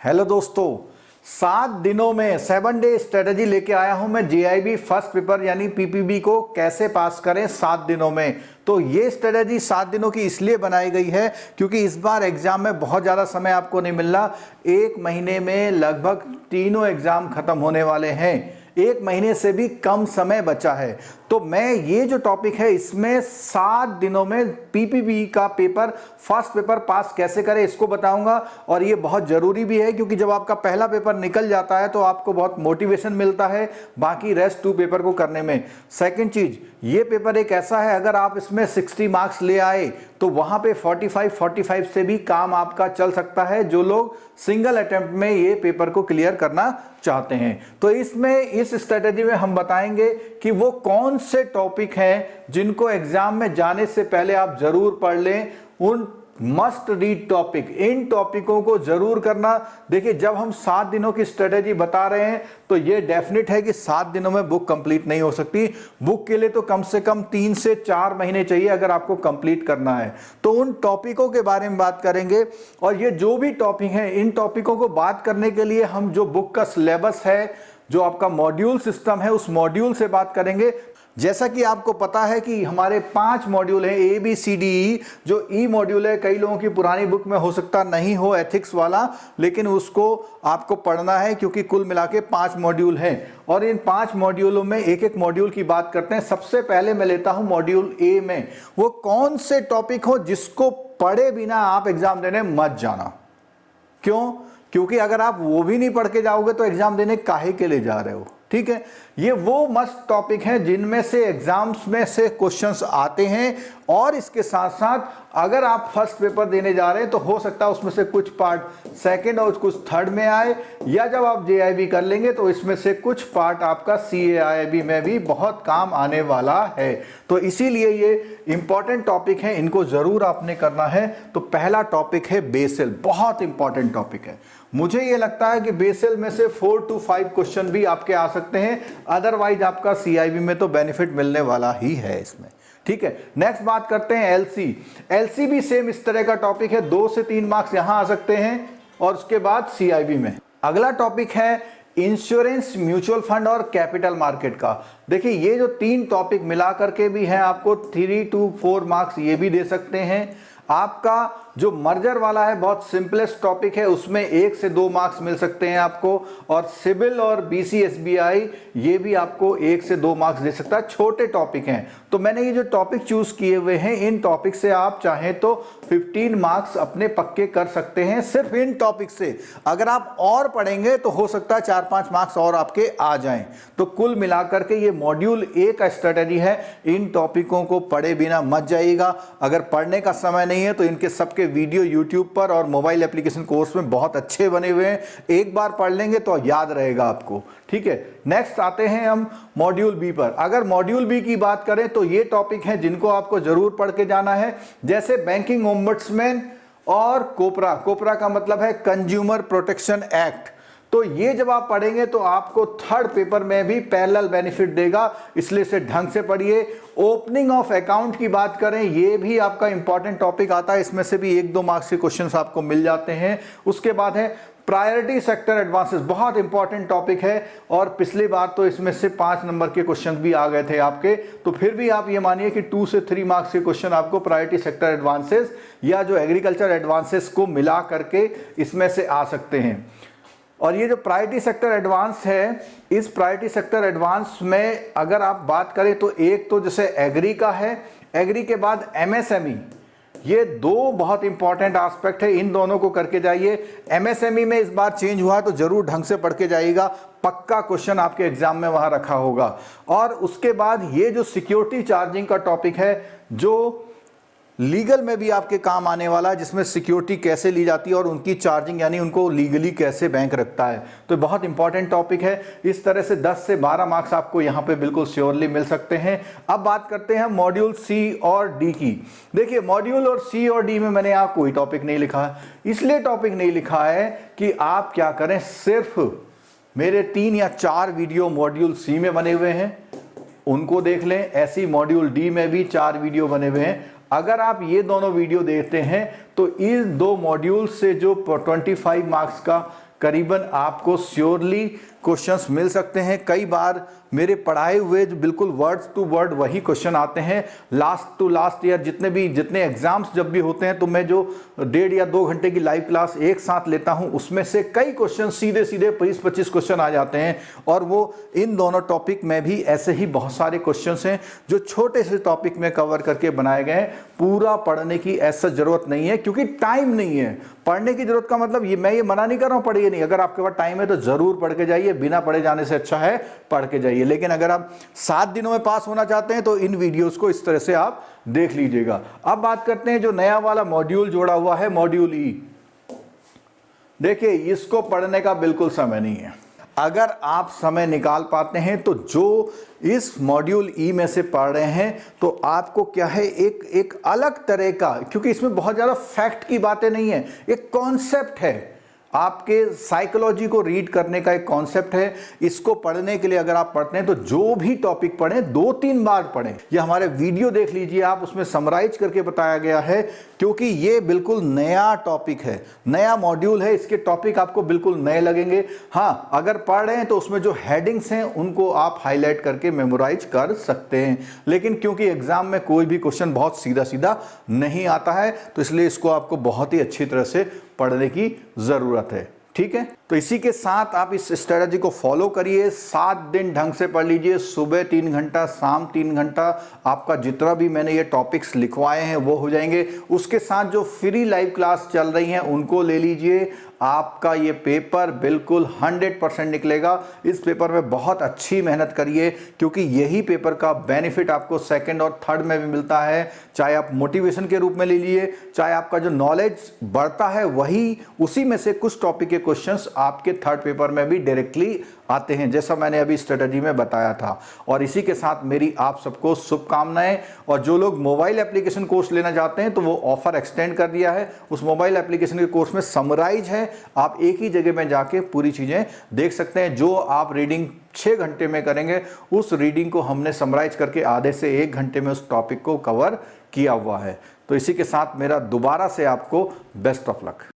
Hello दोस्तों, 7 दिनों में 7 डे स्ट्रेटजी लेके आया हूं मैं। जेआईबी फर्स्ट पेपर यानी पीपीबी को कैसे पास करें 7 दिनों में। तो ये स्ट्रेटजी 7 दिनों की इसलिए बनाई गई है क्योंकि इस बार एग्जाम में बहुत ज़्यादा समय आपको नहीं मिल रहा। 1 महीने में लगभग तीनों एग्जाम खत्म होने वाले हैं, 1 महीने से भी कम समय बचा है। तो मैं ये जो टॉपिक है इसमें 7 दिनों में पीपीबी का पेपर फर्स्ट पेपर पास कैसे करें इसको बताऊंगा। और ये बहुत जरूरी भी है क्योंकि जब आपका पहला पेपर निकल जाता है तो आपको बहुत मोटिवेशन मिलता है बाकी रेस्ट 2 पेपर को करने में। सेकंड चीज, ये पेपर एक ऐसा है अगर आप इसमें 60 मार्क्स ले आए तो वहां पे 45 से भी काम आपका चल सकता है, जो लोग सिंगल अटेम्प्ट में ये पेपर को क्लियर करना चाहते हैं। तो इसमें इस स्ट्रेटेजी में हम बताएंगे कि वो कौन से टॉपिक हैं जिनको एग्जाम में जाने से पहले आप जरूर पढ़ लें। उन मस्ट रीड टॉपिक, इन टॉपिकों को जरूर करना। देखिए, जब हम 7 दिनों की स्ट्रेटेजी बता रहे हैं तो ये डेफिनेट है कि 7 दिनों में बुक कंप्लीट नहीं हो सकती। बुक के लिए तो कम से कम 3 से 4 महीने चाहिए अगर आपको कंप्लीट करना है। तो उन टॉपिकों के बारे में बात करेंगे और ये जो भी टॉपिक हैं इन टॉपिकों को बात करने के लिए हम जो बुक का सिलेबस है, जो आपका मॉड्यूल सिस्टम है, उस मॉड्यूल से बात करेंगे। जैसा कि आपको पता है कि हमारे 5 मॉड्यूल हैं, A B C D E. जो ई मॉड्यूल है कई लोगों की पुरानी बुक में हो सकता नहीं हो, एथिक्स वाला, लेकिन उसको आपको पढ़ना है क्योंकि कुल मिला के 5 मॉड्यूल हैं। और इन 5 मॉड्यूलों में एक एक मॉड्यूल की बात करते हैं। सबसे पहले मैं लेता हूं मॉड्यूल ए में वो कौन से टॉपिक हो जिसको पढ़े बिना आप एग्जाम देने मत जाना। क्यों? क्योंकि अगर आप वो भी नहीं पढ़ के जाओगे तो एग्जाम देने काहे के लिए जा रहे हो। ठीक है, ये वो मस्ट टॉपिक हैं जिनमें से एग्जाम्स में से क्वेश्चंस आते हैं। और इसके साथ साथ अगर आप फर्स्ट पेपर देने जा रहे हैं तो हो सकता है उसमें से कुछ पार्ट सेकंड और कुछ थर्ड में आए, या जब आप जेआईबी कर लेंगे तो इसमें से कुछ पार्ट आपका सीएआईबी में भी बहुत काम आने वाला है। तो इसीलिए ये इंपॉर्टेंट टॉपिक है, इनको जरूर आपने करना है। तो पहला टॉपिक है बेसल, बहुत इंपॉर्टेंट टॉपिक है। मुझे ये लगता है कि बेसल में से 4 to 5 क्वेश्चन भी आपके आ सकते हैं, अदरवाइज आपका सीआईबी में तो बेनिफिट मिलने वाला ही है इसमें। ठीक है, नेक्स्ट बात करते हैं एलसी। एलसी भी सेम इस तरह का टॉपिक है, 2 से 3 मार्क्स यहां आ सकते हैं और उसके बाद सीआईबी में। अगला टॉपिक है इंश्योरेंस, म्यूचुअल फंड और कैपिटल मार्केट का। देखिए, ये जो 3 टॉपिक मिला करके भी हैं आपको 3 to 4 मार्क्स ये भी दे सकते हैं। आपका जो मर्जर वाला है बहुत सिंपलेस्ट टॉपिक है, उसमें 1 से 2 मार्क्स मिल सकते हैं आपको। और सिविल और बीसीएसबीआई ये भी आपको 1 से 2 मार्क्स दे सकता है, छोटे टॉपिक हैं। तो मैंने ये जो टॉपिक चूज किए हुए हैं, इन टॉपिक से आप चाहें तो 15 मार्क्स अपने पक्के कर सकते हैं सिर्फ इन टॉपिक से। अगर आप और पढ़ेंगे तो हो सकता है 4-5 मार्क्स और आपके आ जाएं। तो कुल मिलाकर के ये मॉड्यूल ए का स्ट्रेटेजी है। इन टॉपिकों को पढ़े बिना मत जाइएगा। अगर पढ़ने का समय नहीं है तो इनके सबके वीडियो यूट्यूब पर और मोबाइल एप्लीकेशन कोर्स में बहुत अच्छे बने हुए हैं, एक बार पढ़ लेंगे तो याद रहेगा आपको। ठीक है, नेक्स्ट आते हैं हम मॉड्यूल बी पर। अगर मॉड्यूल बी की बात करें तो ये टॉपिक हैं जिनको आपको जरूर पढ़ के जाना है, जैसे बैंकिंग ओम्बड्समैन और कोपरा। कोपरा का मतलब है कंज्यूमर प्रोटेक्शन एक्ट। तो ये जब आप पढ़ेंगे तो आपको थर्ड पेपर में भी पैरेलल बेनिफिट देगा, इसलिए इसे ढंग से पढ़िए। ओपनिंग ऑफ अकाउंट की बात करें, ये भी आपका इंपॉर्टेंट टॉपिक आता है, इसमें से भी 1-2 मार्क्स के क्वेश्चंस आपको मिल जाते हैं। उसके बाद है प्रायोरिटी सेक्टर एडवांसेस, बहुत इंपॉर्टेंट टॉपिक है और पिछली बार तो इसमें से 5 नंबर के क्वेश्चन भी आ गए थे आपके। तो फिर भी आप ये मानिए कि 2 से 3 मार्क्स के क्वेश्चन आपको प्रायोरिटी सेक्टर एडवांसेस या जो एग्रीकल्चर एडवांसेस को मिला करके इसमें से आ सकते हैं। और ये जो प्रायोरिटी सेक्टर एडवांस है, इस प्रायोरिटी सेक्टर एडवांस में अगर आप बात करें तो एक तो जैसे एग्री का है, एग्री के बाद एमएसएमई, ये 2 बहुत इंपॉर्टेंट एस्पेक्ट है, इन दोनों को करके जाइए। एमएसएमई में इस बार चेंज हुआ है तो जरूर ढंग से पढ़ के जाइएगा, पक्का क्वेश्चन आपके एग्जाम में वहां रखा होगा। और उसके बाद ये जो सिक्योरिटी चार्जिंग का टॉपिक है, जो लीगल में भी आपके काम आने वाला है, जिसमें सिक्योरिटी कैसे ली जाती है और उनकी चार्जिंग यानी उनको लीगली कैसे बैंक रखता है। तो बहुत इंपॉर्टेंट टॉपिक है। इस तरह से 10 से 12 मार्क्स आपको यहाँ पे बिल्कुल श्योरली मिल सकते हैं। अब बात करते हैं मॉड्यूल सी और डी की। देखिए, मॉड्यूल और सी और डी में मैंने यहाँ कोई टॉपिक नहीं लिखा है। इसलिए टॉपिक नहीं लिखा है कि आप क्या करें, सिर्फ मेरे 3 या 4 वीडियो मॉड्यूल सी में बने हुए हैं, उनको देख लें। ऐसी मॉड्यूल डी में भी 4 वीडियो बने हुए हैं। अगर आप ये दोनों वीडियो देखते हैं तो इस 2 मॉड्यूल से जो 25 मार्क्स का करीबन आपको श्योरली क्वेश्चंस मिल सकते हैं। कई बार मेरे पढ़ाए हुए जो बिल्कुल वर्ड टू वर्ड वही क्वेश्चन आते हैं लास्ट टू लास्ट ईयर। जितने एग्जाम्स जब भी होते हैं तो मैं जो 1.5 या 2 घंटे की लाइव क्लास एक साथ लेता हूं, उसमें से कई क्वेश्चन सीधे 20-25 क्वेश्चन आ जाते हैं। और वो इन दोनों टॉपिक में भी ऐसे ही बहुत सारे क्वेश्चंस हैं जो छोटे से टॉपिक में कवर करके बनाए गए हैं। पूरा पढ़ने की ऐसा जरूरत नहीं है, क्योंकि टाइम नहीं है। पढ़ने की जरूरत का मतलब मैं ये मना नहीं कर रहा हूं पढ़िए नहीं, अगर आपके पास टाइम है तो जरूर पढ़ के जाइए, बिना पढ़े जाने से अच्छा है पढ़ के जाइए। लेकिन अगर आप 7 दिनों में पास होना चाहते हैं तो इन वीडियोस को इस तरह से आप देख लीजिएगा। अब बात करते हैं जो नया वाला मॉड्यूल जोड़ा हुआ है, मॉड्यूल ई। देखिए, इसको पढ़ने का बिल्कुल समय नहीं है। अगर आप समय निकाल पाते हैं तो जो इस मॉड्यूल ई में से पढ़ रहे हैं तो आपको क्या है, एक अलग तरह का, क्योंकि इसमें बहुत ज्यादा फैक्ट की बातें नहीं है, एक कॉन्सेप्ट है। आपके साइकोलॉजी को रीड करने का एक कॉन्सेप्ट है। इसको पढ़ने के लिए अगर आप पढ़ते हैं तो जो भी टॉपिक पढ़ें 2-3 बार पढ़ें। ये हमारे वीडियो देख लीजिए आप, उसमें समराइज करके बताया गया है, क्योंकि ये बिल्कुल नया टॉपिक है, नया मॉड्यूल है। इसके टॉपिक आपको बिल्कुल नए लगेंगे। हाँ, अगर पढ़ रहे हैं तो उसमें जो हेडिंग्स हैं उनको आप हाईलाइट करके मेमोराइज कर सकते हैं। लेकिन क्योंकि एग्जाम में कोई भी क्वेश्चन बहुत सीधा सीधा नहीं आता है, तो इसलिए इसको आपको बहुत ही अच्छी तरह से पढ़ने की जरूरत है। ठीक है, तो इसी के साथ आप इस स्ट्रेटजी को फॉलो करिए। 7 दिन ढंग से पढ़ लीजिए, सुबह 3 घंटा, शाम 3 घंटा। आपका जितना भी मैंने ये टॉपिक्स लिखवाए हैं वो हो जाएंगे। उसके साथ जो फ्री लाइव क्लास चल रही हैं उनको ले लीजिए। आपका ये पेपर बिल्कुल 100% निकलेगा। इस पेपर में बहुत अच्छी मेहनत करिए, क्योंकि यही पेपर का बेनिफिट आपको 2nd और 3rd में भी मिलता है। चाहे आप मोटिवेशन के रूप में ले लीजिए, चाहे आपका जो नॉलेज बढ़ता है वही, उसी में से कुछ टॉपिक के क्वेश्चंस आपके 3rd पेपर में भी डायरेक्टली आते हैं, जैसा मैंने अभी स्ट्रेटजी में बताया था। और इसी के साथ मेरी आप सबको शुभकामनाएं। और जो लोग मोबाइल एप्लीकेशन कोर्स लेना चाहते हैं तो वो ऑफर एक्सटेंड कर दिया है। उस मोबाइल एप्लीकेशन के कोर्स में समराइज है, आप एक ही जगह में जाके पूरी चीजें देख सकते हैं। जो आप रीडिंग 6 घंटे में करेंगे, उस रीडिंग को हमने समराइज करके आधे से 1 घंटे में उस टॉपिक को कवर किया हुआ है। तो इसी के साथ मेरा दोबारा से आपको बेस्ट ऑफ लक।